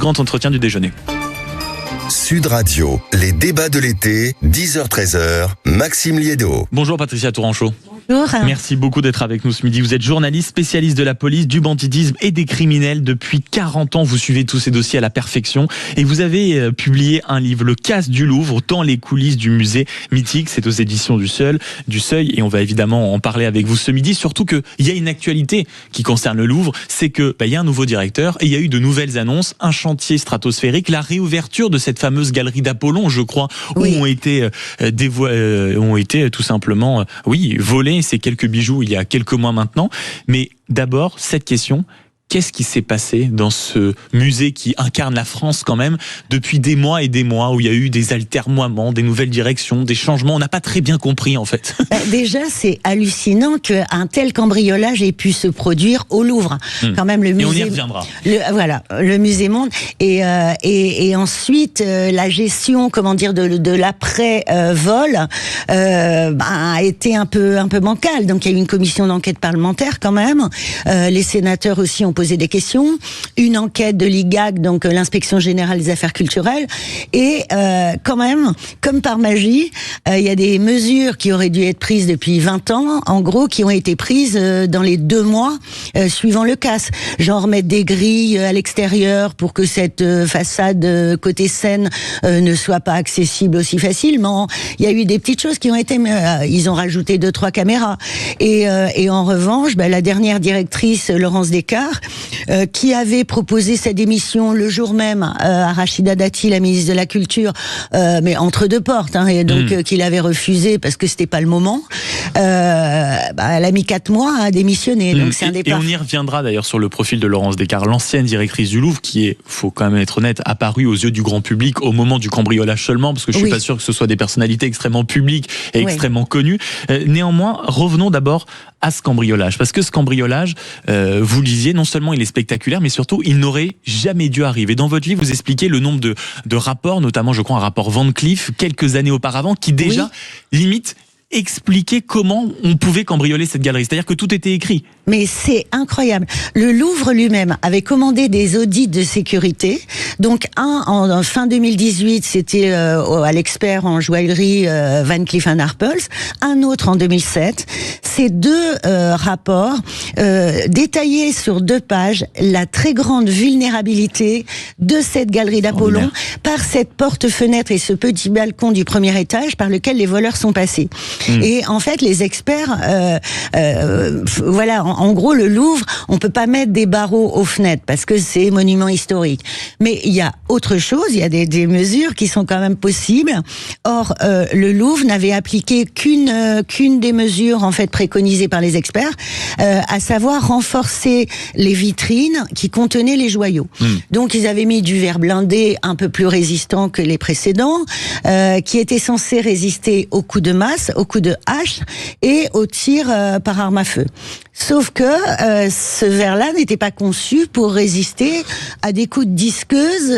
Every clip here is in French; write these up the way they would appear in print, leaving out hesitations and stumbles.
Grand entretien du déjeuner. Sud Radio, les débats de l'été, 10h-13h, Maxime Liédo. Bonjour Patricia Touranchot. Bonjour. Merci beaucoup d'être avec nous ce midi. Vous êtes journaliste, spécialiste de la police, du banditisme et des criminels. Depuis 40 ans, vous suivez tous ces dossiers à la perfection. Et vous avez publié un livre, Le Casse du Louvre, dans les coulisses du musée mythique. C'est aux éditions du Seuil. Et on va évidemment en parler avec vous ce midi. Surtout qu'il y a une actualité qui concerne le Louvre. C'est que il y a un nouveau directeur et il y a eu de nouvelles annonces. Un chantier stratosphérique, la réouverture de cette fameuse galerie d'Apollon, je crois, Oui. où ont été tout simplement, volés ces quelques bijoux il y a quelques mois maintenant. Mais d'abord, cette question, qu'est-ce qui s'est passé dans ce musée qui incarne la France quand même depuis des mois et des mois, où il y a eu des altermoiements, des nouvelles directions, des changements? On n'a pas très bien compris en fait. Déjà, c'est hallucinant qu'un tel cambriolage ait pu se produire au Louvre. Quand même, le musée. Et on y reviendra. Le musée Monde. Et ensuite, la gestion, de l'après-vol a été un peu bancale. Donc, il y a eu une commission d'enquête parlementaire quand même. Les sénateurs aussi ont posé des questions. Une enquête de l'IGAC, donc l'inspection générale des affaires culturelles. Et quand même, comme par magie, il y a des mesures qui auraient dû être prises depuis 20 ans, en gros, qui ont été prises dans les 2 mois suivant le casse. Genre mettre des grilles à l'extérieur pour que cette façade côté Seine ne soit pas accessible aussi facilement. Il y a eu des petites choses qui ont été... ils ont rajouté 2-3 caméras. Et en revanche, la dernière directrice, Laurence Descartes, qui avait proposé sa démission le jour même à Rachida Dati, la ministre de la Culture, mais entre deux portes, et donc qu'il avait refusé parce que c'était pas le moment. Elle a mis 4 mois à démissionner. Donc c'est un départ. Et on y reviendra d'ailleurs sur le profil de Laurence Descartes, l'ancienne directrice du Louvre, qui est, faut quand même être honnête, apparue aux yeux du grand public au moment du cambriolage seulement, parce que je suis pas sûr que ce soit des personnalités extrêmement publiques et extrêmement connues. Néanmoins, revenons d'abord à ce cambriolage, parce que ce cambriolage, vous le disiez, non seulement il est spectaculaire, mais surtout il n'aurait jamais dû arriver. Dans votre livre, vous expliquez le nombre de rapports, notamment je crois un rapport Van Cleef, quelques années auparavant, qui déjà limite expliquer comment on pouvait cambrioler cette galerie. C'est-à-dire que tout était écrit. Mais c'est incroyable. Le Louvre lui-même avait commandé des audits de sécurité. Donc en fin 2018, c'était à l'expert en joaillerie Van Cleef & Arpels. Un autre en 2007. Ces 2 rapports détaillaient sur 2 pages la très grande vulnérabilité de cette galerie d'Apollon par cette porte-fenêtre et ce petit balcon du premier étage par lequel les voleurs sont passés. Et en fait, les experts, en gros, le Louvre, on peut pas mettre des barreaux aux fenêtres parce que c'est monument historique. Mais il y a autre chose, il y a des mesures qui sont quand même possibles. Or, le Louvre n'avait appliqué qu'une des mesures en fait préconisées par les experts, à savoir renforcer les vitrines qui contenaient les joyaux. Donc, ils avaient mis du verre blindé un peu plus résistant que les précédents, qui était censé résister aux coups de masse, aux coups de hache et aux tirs par arme à feu. Sauf que ce verre-là n'était pas conçu pour résister à des coups de disqueuse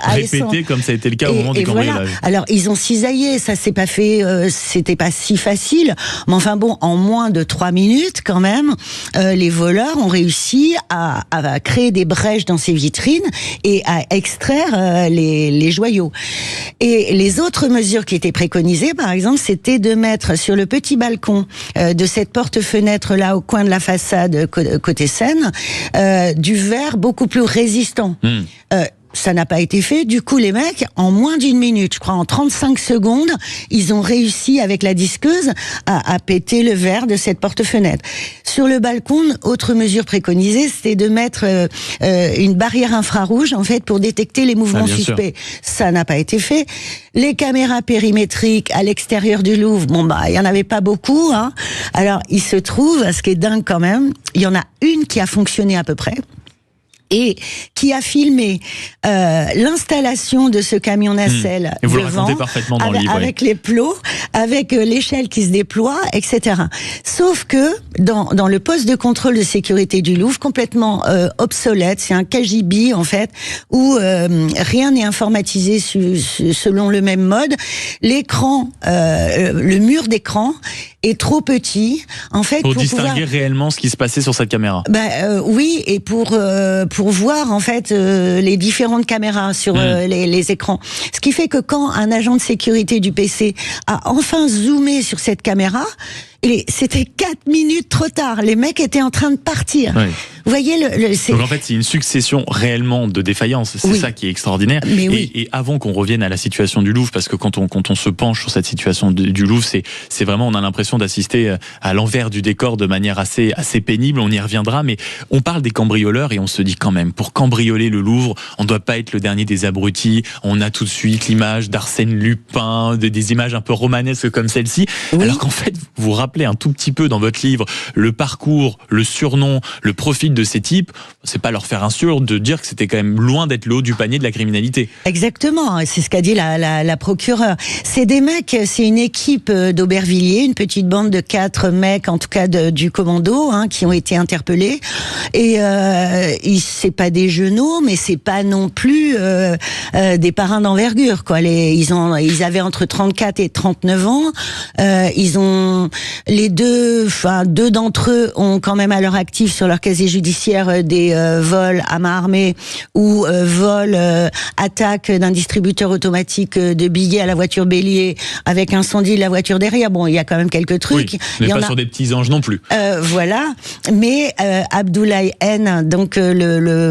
répétés, comme ça a été le cas au moment du cambriolage. Alors ils ont cisaillé, ça s'est pas fait, c'était pas si facile, mais enfin bon, en moins de 3 minutes quand même, les voleurs ont réussi à créer des brèches dans ces vitrines et à extraire les joyaux. Et les autres mesures qui étaient préconisées, par exemple, c'était de mettre sur le petit balcon de cette porte-fenêtre là au coin de la façade côté Seine, du verre beaucoup plus résistant. Ça n'a pas été fait. Du coup, les mecs, en moins d'1 minute, je crois, en 35 secondes, ils ont réussi avec la disqueuse à péter le verre de cette porte-fenêtre. Sur le balcon, autre mesure préconisée, c'était de mettre une barrière infrarouge, en fait, pour détecter les mouvements suspects. Ça n'a pas été fait. Les caméras périmétriques à l'extérieur du Louvre, il y en avait pas beaucoup, Alors, il se trouve, ce qui est dingue quand même, il y en a une qui a fonctionné à peu près. Et qui a filmé l'installation de ce camion nacelle et vous devant, le racontez parfaitement dans le livre, avec les plots, avec l'échelle qui se déploie, etc. Sauf que dans le poste de contrôle de sécurité du Louvre, complètement obsolète, c'est un KGB en fait, où rien n'est informatisé selon le même mode. L'écran, le mur d'écran est trop petit, en fait, pour distinguer réellement ce qui se passait sur cette caméra. Oui, et pour pour voir en fait les différentes caméras sur les écrans. Ce qui fait que quand un agent de sécurité du PC a enfin zoomé sur cette caméra, et c'était 4 minutes trop tard. Les mecs étaient en train de partir. Oui. Vous voyez, donc en fait, c'est une succession réellement de défaillances. C'est ça qui est extraordinaire. Et avant qu'on revienne à la situation du Louvre, parce que quand on se penche sur cette situation du Louvre, c'est vraiment, on a l'impression d'assister à l'envers du décor de manière assez pénible. On y reviendra, mais on parle des cambrioleurs et on se dit quand même, pour cambrioler le Louvre, on ne doit pas être le dernier des abrutis. On a tout de suite l'image d'Arsène Lupin, des images un peu romanesques comme celle-ci. Oui. Alors qu'en fait, vous vous rappelez un tout petit peu dans votre livre le parcours, le surnom, le profil de ces types, c'est pas leur faire insulte de dire que c'était quand même loin d'être le haut du panier de la criminalité. Exactement, c'est ce qu'a dit la procureure. C'est des mecs, c'est une équipe d'Aubervilliers, une petite bande de 4 mecs, en tout cas du commando, qui ont été interpellés. Et c'est pas des genoux, mais c'est pas non plus des parrains d'envergure, quoi. Ils avaient entre 34 et 39 ans. Ils ont les deux d'entre eux ont quand même à l'heure active sur leur casier judiciaire des vols à main armée ou vols attaque d'un distributeur automatique de billets à la voiture bélier avec incendie de la voiture derrière. Bon, il y a quand même quelques trucs. Oui, mais pas sur des petits anges non plus. Voilà. Mais Abdoulaye N, donc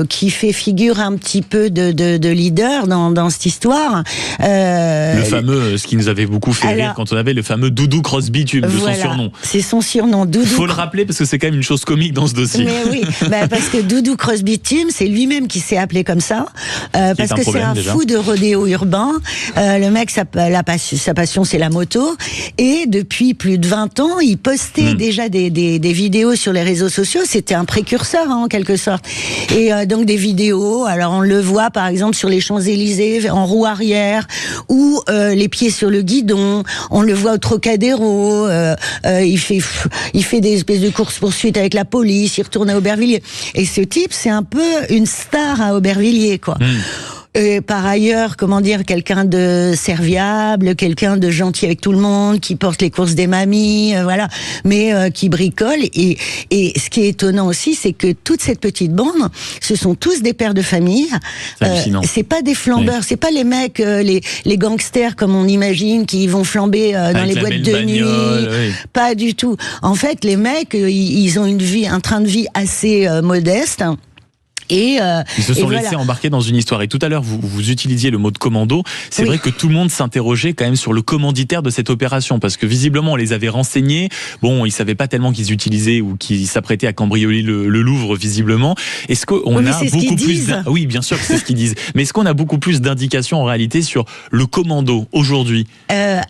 qui fait figure un petit peu de leader dans cette histoire. Le fameux, ce qui nous avait beaucoup fait rire quand on avait le fameux Doudou Cross-Bitume, de son surnom. C'est son surnom, Doudou. Faut le rappeler parce que c'est quand même une chose comique dans ce dossier. Mais oui, parce que Doudou Cross-Bitume, c'est lui-même qui s'est appelé comme ça, parce que c'est un fou de rodéo urbain. Le mec, sa passion, c'est la moto, et depuis plus de 20 ans, il postait déjà des vidéos sur les réseaux sociaux. C'était un précurseur, en quelque sorte. Et donc des vidéos. Alors on le voit par exemple sur les Champs-Élysées en roue arrière, ou les pieds sur le guidon. On le voit au Trocadéro. Il fait des espèces de courses-poursuites avec la police. Il retourne à Aubervilliers. Et ce type, c'est un peu une star à Aubervilliers, quoi. Et par ailleurs, quelqu'un de serviable, quelqu'un de gentil avec tout le monde, qui porte les courses des mamies, voilà, mais qui bricole. Et ce qui est étonnant aussi, c'est que toute cette petite bande, ce sont tous des pères de famille. C'est pas des flambeurs, c'est pas les mecs, les gangsters comme on imagine, qui vont flamber dans les boîtes de nuit. Pas du tout. En fait, les mecs, ils ont un train de vie assez modeste. Et ils se sont laissés embarquer dans une histoire. Et tout à l'heure, vous utilisiez le mot de commando. C'est vrai que tout le monde s'interrogeait quand même sur le commanditaire de cette opération, parce que visiblement, on les avait renseignés. Bon, ils savaient pas tellement qu'ils utilisaient ou qu'ils s'apprêtaient à cambrioler le Louvre, visiblement. Est-ce qu'on a beaucoup plus Oui, bien sûr que c'est ce qu'ils disent. Mais est-ce qu'on a beaucoup plus d'indications en réalité sur le commando aujourd'hui?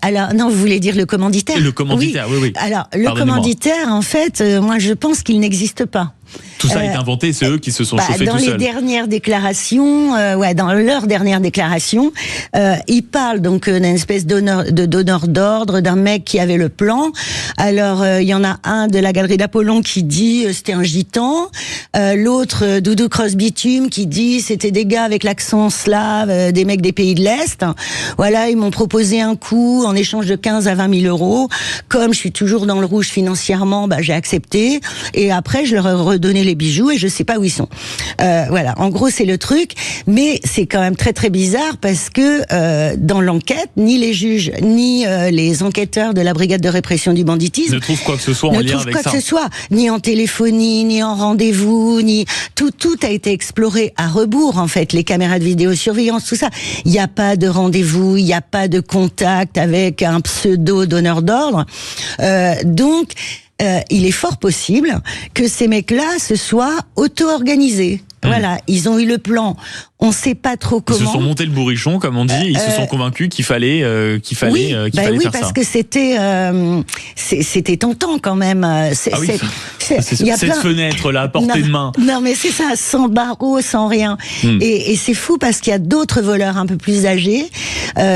Alors, non, vous voulez dire le commanditaire? Le commanditaire, oui. Alors, le commanditaire, en fait, moi, je pense qu'il n'existe pas. Tout ça est inventé, c'est eux qui se sont chauffés tout seuls. Dans leur dernière déclaration, ils parlent donc d'une espèce de donneur d'ordre, d'un mec qui avait le plan. Alors, il y en a un de la galerie d'Apollon qui dit c'était un gitan, l'autre Doudou Cross-Bitume qui dit c'était des gars avec l'accent slave, des mecs des pays de l'Est. Voilà, ils m'ont proposé un coup en échange de 15 à 20 000 euros. Comme je suis toujours dans le rouge financièrement, j'ai accepté. Et après, je leur ai redonné les bijoux et je sais pas où ils sont. Voilà, en gros c'est le truc, mais c'est quand même très très bizarre parce que dans l'enquête, ni les juges ni les enquêteurs de la brigade de répression du banditisme ne trouvent quoi que ce soit en lien avec ça. Ni en téléphonie, ni en rendez-vous, ni tout a été exploré à rebours en fait, les caméras de vidéosurveillance, tout ça. Il n'y a pas de rendez-vous, il n'y a pas de contact avec un pseudo donneur d'ordre. Donc il est fort possible que ces mecs-là se soient auto-organisés. Voilà, ils ont eu le plan. On ne sait pas trop comment. Ils se sont montés le bourrichon, comme on dit. Ils se sont convaincus qu'il fallait faire parce ça. Que c'était tentant quand même. Cette fenêtre là, à portée de main. Non, mais c'est ça, sans barreaux, sans rien. Et c'est fou parce qu'il y a d'autres voleurs un peu plus âgés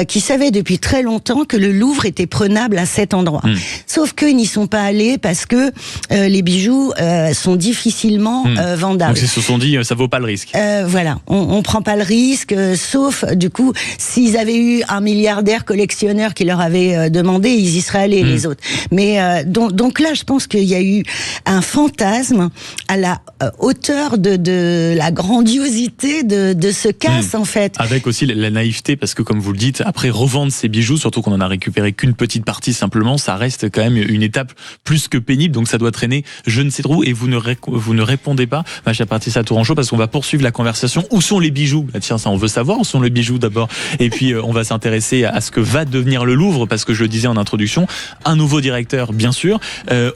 qui savaient depuis très longtemps que le Louvre était prenable à cet endroit. Sauf qu'ils n'y sont pas allés parce que les bijoux sont difficilement vendables. Donc ils se sont dit, ça vaut pas le risque. Voilà, on prend pas le risque, sauf du coup, s'ils avaient eu un milliardaire collectionneur qui leur avait demandé, ils y seraient allés les autres. Mais donc là, je pense qu'il y a eu un fantasme à la hauteur de la grandiosité de ce casse en fait. Avec aussi la naïveté, parce que comme vous le dites, après revendre ces bijoux, surtout qu'on en a récupéré qu'une petite partie simplement, ça reste quand même une étape plus que pénible, donc ça doit traîner je ne sais trop, et vous ne répondez pas, ma chère Patricia Tourangeau, parce qu'on va poursuivre la conversation. Où sont les bijoux? Tiens, ça on veut savoir, où sont les bijoux d'abord, et puis on va s'intéresser à ce que va devenir le Louvre, parce que je le disais en introduction, un nouveau directeur bien sûr,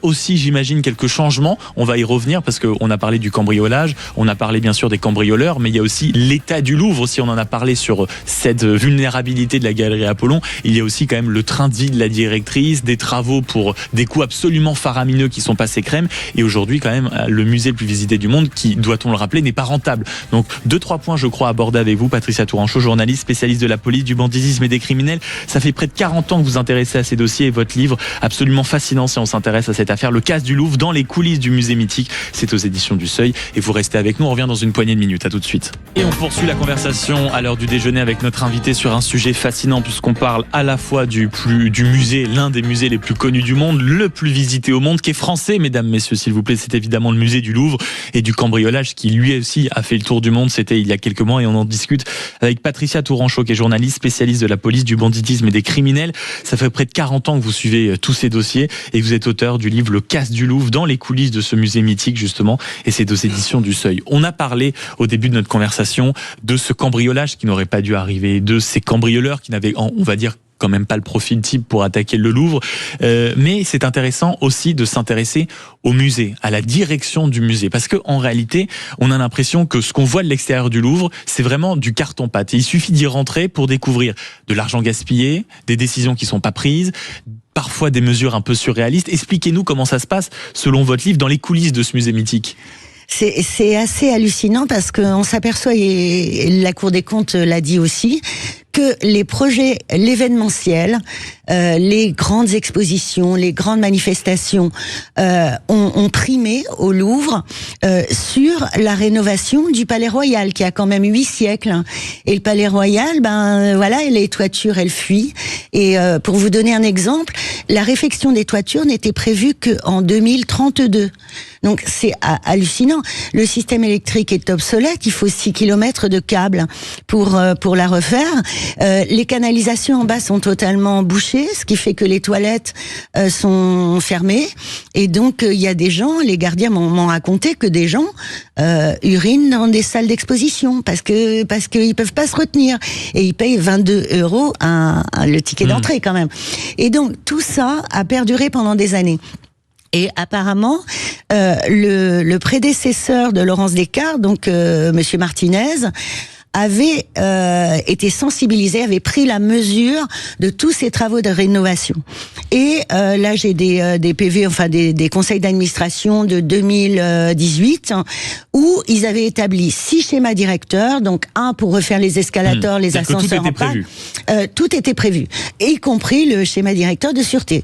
aussi j'imagine quelques changements, on va y revenir parce qu'on a parlé du cambriolage, on a parlé bien sûr des cambrioleurs, mais il y a aussi l'état du Louvre, si on en a parlé sur cette vulnérabilité de la galerie Apollon, il y a aussi quand même le train de vie de la directrice, des travaux pour des coûts absolument faramineux qui sont passés crème, et aujourd'hui quand même le musée le plus visité du monde qui, doit-on le rappeler, n'est pas rentable. Donc 2-3 points je crois abordés avec vous, Patricia Tourangeau, journaliste, spécialiste de la police, du banditisme et des criminels. Ça fait près de 40 ans que vous vous intéressez à ces dossiers, et votre livre absolument fascinant si on s'intéresse à cette affaire, Le casse du Louvre dans les coulisses du musée mythique, c'est aux éditions du Seuil, et vous restez avec nous, on revient dans une poignée de minutes, à tout de suite. Et on poursuit la conversation à l'heure du déjeuner avec notre invité sur un sujet fascinant, puisqu'on parle à la fois du musée, l'un des musées les plus connus du monde, le plus visité au monde, qui est français, mesdames, messieurs, s'il vous plaît, c'est évidemment le musée du Louvre, et du cambriolage qui lui aussi a fait le tour du monde, c'était il y a quelques mois, et on en discute avec Patricia Tourangeau, qui est journaliste, spécialiste de la police, du banditisme et des criminels. Ça fait près de 40 ans que vous suivez tous ces dossiers, et vous êtes auteur du livre Le casse du Louvre dans les coulisses de ce musée mythique justement, et c'est aux éditions du Seuil. On a parlé au début de notre conversation de ce cambriolage qui n'aurait pas dû arriver, de ces cambrioleurs qui n'avaient, on va dire, quand même pas le profil type pour attaquer le Louvre, mais c'est intéressant aussi de s'intéresser au musée, à la direction du musée, parce que en réalité, on a l'impression que ce qu'on voit de l'extérieur du Louvre, c'est vraiment du carton-pâte. Et il suffit d'y rentrer pour découvrir de l'argent gaspillé, des décisions qui sont pas prises, parfois des mesures un peu surréalistes. Expliquez-nous comment ça se passe, selon votre livre, dans les coulisses de ce musée mythique. C'est assez hallucinant parce qu'on s'aperçoit, et la Cour des comptes l'a dit aussi, que les projets, l'événementiel, les grandes expositions, les grandes manifestations ont primé au Louvre sur la rénovation du Palais Royal, qui a quand même 8 siècles. Et le Palais Royal, voilà, les toitures, elles fuient. Et pour vous donner un exemple, la réfection des toitures n'était prévue qu'en 2032. Donc c'est hallucinant. Le système électrique est obsolète, il faut 6 km de câbles pour la refaire. Les canalisations en bas sont totalement bouchées, ce qui fait que les toilettes sont fermées. Et donc il y a des gens, les gardiens m'ont raconté que des gens urinent dans des salles d'exposition parce qu'ils peuvent pas se retenir. Et ils payent 22 € le ticket d'entrée quand même. Et donc tout ça a perduré pendant des années. Et apparemment, le prédécesseur de Laurence Descartes, donc Monsieur Martinez, avait été sensibilisé, avait pris la mesure de tous ces travaux de rénovation. Et là, j'ai des PV, enfin des conseils d'administration de 2018, où ils avaient établi 6 schémas directeurs, donc un pour refaire les escalators, les ascenseurs en panne. Tout était prévu, y compris le schéma directeur de sûreté.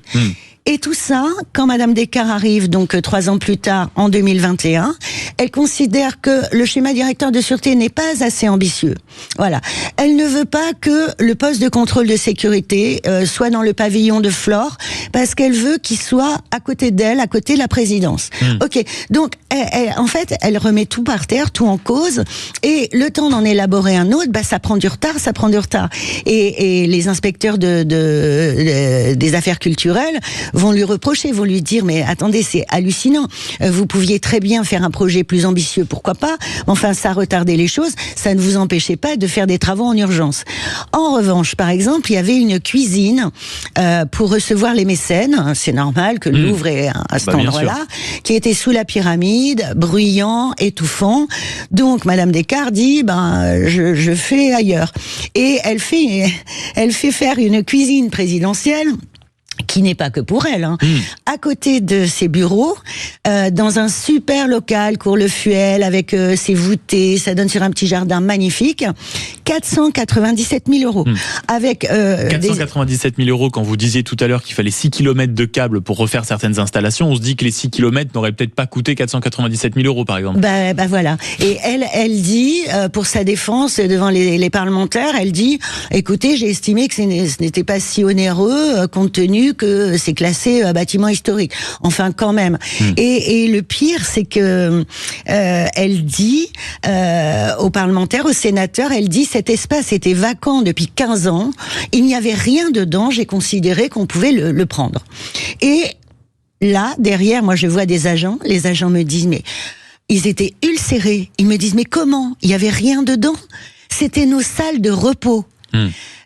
Et tout ça, quand Madame Descartes arrive, donc 3 ans plus tard, en 2021, elle considère que le schéma directeur de sûreté n'est pas assez ambitieux. Voilà. Elle ne veut pas que le poste de contrôle de sécurité soit dans le pavillon de Flore, parce qu'elle veut qu'il soit à côté d'elle, à côté de la présidence. Ok. Donc, en fait, elle remet tout par terre, tout en cause, et le temps d'en élaborer un autre, ça prend du retard. Et les inspecteurs des affaires culturelles vont lui reprocher, vont lui dire, mais attendez, c'est hallucinant, vous pouviez très bien faire un projet plus ambitieux, pourquoi pas, enfin ça retardait les choses, ça ne vous empêchait pas de faire des travaux en urgence. En revanche, par exemple, il y avait une cuisine pour recevoir les mécènes, c'est normal que le Louvre est à cet endroit-là, qui était sous la pyramide, bruyant, étouffant, donc Madame Descartes dit, je fais ailleurs. Et elle fait faire une cuisine présidentielle qui n'est pas que pour elle, à côté de ses bureaux, dans un super local, cours Le Fuel, avec ses voûtés, ça donne sur un petit jardin magnifique, 497 000 €. Avec 497 000 € quand vous disiez tout à l'heure qu'il fallait 6 km de câbles pour refaire certaines installations, on se dit que les 6 km n'auraient peut-être pas coûté 497 000 € par exemple. Bah voilà. Et elle dit, pour sa défense devant les parlementaires, elle dit, écoutez, j'ai estimé que ce n'était pas si onéreux compte tenu que c'est classé bâtiment historique. Enfin, quand même. Et le pire, c'est que elle dit aux parlementaires, aux sénateurs, elle dit cet espace était vacant depuis 15 ans, il n'y avait rien dedans, j'ai considéré qu'on pouvait le prendre. Et là, derrière, moi je vois des agents, les agents me disent, mais ils étaient ulcérés, ils me disent, mais comment? Il n'y avait rien dedans, c'était nos salles de repos.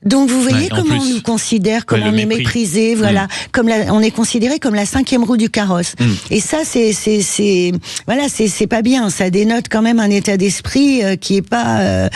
Donc vous voyez comment on nous considère, comment on est méprisé, voilà, on est considéré comme la 5e roue du carrosse. Et ça c'est pas bien, ça dénote quand même un état d'esprit qui est pas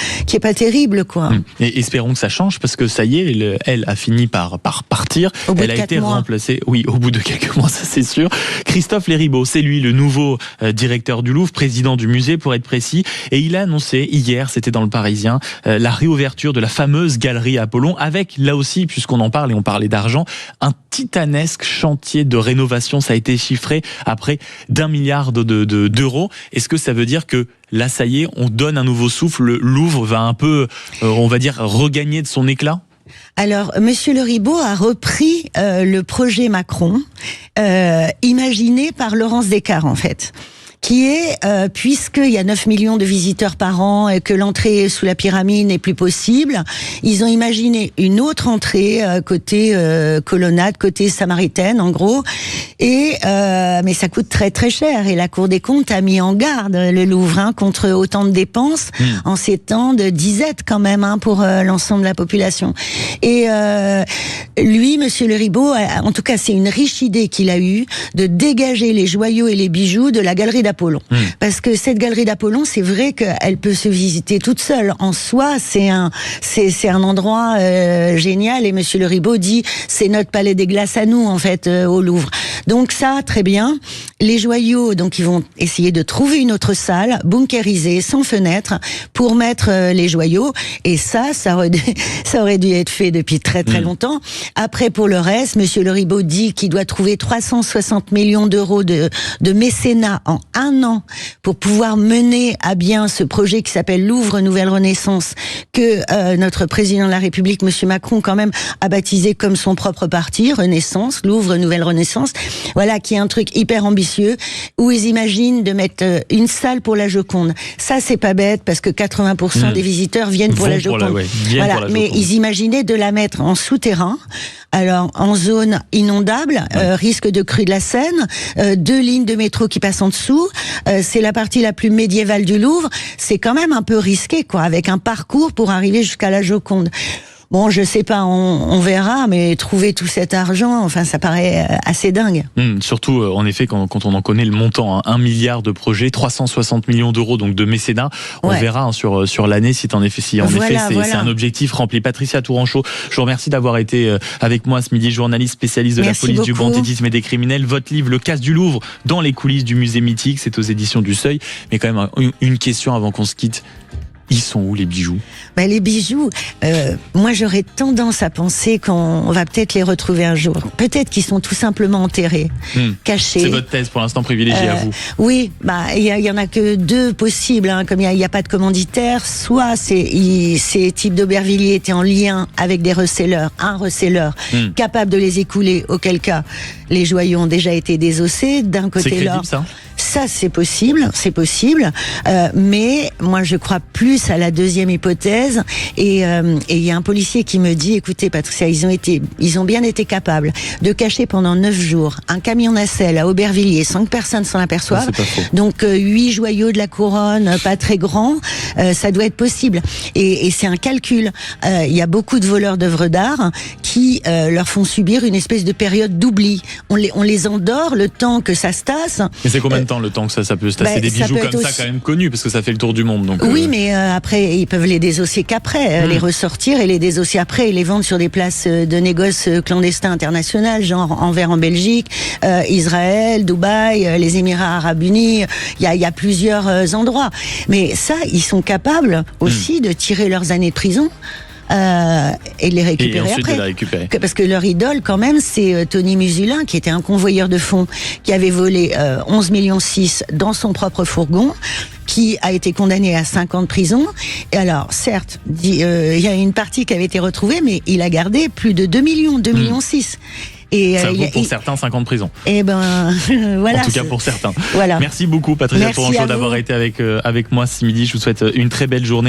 terrible quoi. Et espérons que ça change parce que ça y est, elle a fini par partir, elle a été remplacée, oui, au bout de quelques mois, ça c'est sûr. Christophe Léribaud, c'est lui le nouveau directeur du Louvre, président du musée pour être précis, et il a annoncé hier, c'était dans le Parisien, la réouverture de la fameuse galerie Apollon, avec, là aussi, puisqu'on en parle et on parlait d'argent, un titanesque chantier de rénovation. Ça a été chiffré à près d'1 milliard d'euros. Est-ce que ça veut dire que là, ça y est, on donne un nouveau souffle, le Louvre va un peu, on va dire, regagner de son éclat ? Alors, Monsieur Léribaud a repris le projet Macron, imaginé par Laurence Descartes, en fait. Qui est, puisqu'il y a 9 millions de visiteurs par an et que l'entrée sous la pyramide n'est plus possible, ils ont imaginé une autre entrée côté colonnade, côté samaritaine en gros, et mais ça coûte très très cher et la Cour des comptes a mis en garde le Louvre contre autant de dépenses en ces temps de disette quand même pour l'ensemble de la population. Et lui, Monsieur Léribaud, en tout cas c'est une riche idée qu'il a eue de dégager les joyaux et les bijoux de la galerie d'Apollon. Parce que cette galerie d'Apollon, c'est vrai qu'elle peut se visiter toute seule. En soi, c'est un endroit génial. Et Monsieur Léribaud dit, c'est notre palais des glaces à nous, en fait, au Louvre. Donc ça, très bien. Les joyaux, donc ils vont essayer de trouver une autre salle, bunkérisée, sans fenêtre, pour mettre les joyaux. Et ça aurait dû être fait depuis très très longtemps. Après, pour le reste, Monsieur Léribaud dit qu'il doit trouver 360 millions d'euros de mécénat en 1 an pour pouvoir mener à bien ce projet qui s'appelle Louvre Nouvelle Renaissance, que notre président de la République, Monsieur Macron, quand même, a baptisé comme son propre parti, Renaissance, Louvre Nouvelle Renaissance. Voilà, qui est un truc hyper ambitieux, où ils imaginent de mettre une salle pour la Joconde. Ça, c'est pas bête, parce que 80% des visiteurs viennent pour la Joconde. Voilà, mais ils imaginaient de la mettre en souterrain, alors en zone inondable, risque de crue de la Seine, 2 lignes de métro qui passent en dessous, c'est la partie la plus médiévale du Louvre, c'est quand même un peu risqué, quoi, avec un parcours pour arriver jusqu'à la Joconde. Bon, je sais pas, on verra, mais trouver tout cet argent, enfin, ça paraît assez dingue. Surtout, en effet, quand on en connaît le montant, 1 milliard de projets, 360 millions d'euros donc de mécénat, on verra sur l'année si en effet c'est un objectif rempli. Patricia Touranchot, je vous remercie d'avoir été avec moi ce midi, journaliste spécialiste de la police, du banditisme et des criminels. Votre livre, Le Casse du Louvre, dans les coulisses du musée mythique, c'est aux éditions du Seuil. Mais quand même, une question avant qu'on se quitte. Ils sont où les bijoux ? Les bijoux, moi j'aurais tendance à penser qu'on va peut-être les retrouver un jour. Peut-être qu'ils sont tout simplement enterrés, cachés. C'est votre thèse pour l'instant privilégiée à vous. Oui, il y en a que 2 possibles, comme il y a pas de commanditaire. Soit ces types d'Aubervilliers étaient en lien avec des resellers, un reseller capable de les écouler, auquel cas les joyaux ont déjà été désossés. D'un côté, c'est crédible, ça ? Ça, c'est possible. Mais moi, je crois plus à la deuxième hypothèse. Et il y a un policier qui me dit, écoutez, Patricia, ils ont bien été capables de cacher pendant 9 jours un camion nacelle à Aubervilliers sans que personne s'en aperçoive. Donc 8 joyaux de la couronne, pas très grands, ça doit être possible. Et c'est un calcul. Il y a beaucoup de voleurs d'œuvres d'art qui leur font subir une espèce de période d'oubli. On les endort le temps que ça se tasse. Mais c'est combien de temps le temps que ça peut se tasser des bijoux comme ça quand même connus parce que ça fait le tour du monde. Donc, oui, mais après ils peuvent les désosser qu'après, les ressortir et les désosser après et les vendre sur des places de négoce clandestins internationales, genre Anvers en Belgique, Israël, Dubaï, les Émirats Arabes Unis. Il y a plusieurs endroits. Mais ça, ils sont capables aussi de tirer leurs années de prison. Et de les récupérer après. De les récupérer. Parce que leur idole, quand même, c'est Tony Musulin, qui était un convoyeur de fonds, qui avait volé 11,6 millions dans son propre fourgon, qui a été condamné à 5 ans de prison. Et alors, certes, il y a une partie qui avait été retrouvée, mais il a gardé plus de 2 millions, 2,6 millions. Et ça vaut pour certains 5 ans de prison. Et ben voilà. En tout cas pour certains. Voilà. Merci beaucoup Patricia Tourangeau d'avoir été avec moi ce midi. Je vous souhaite une très belle journée.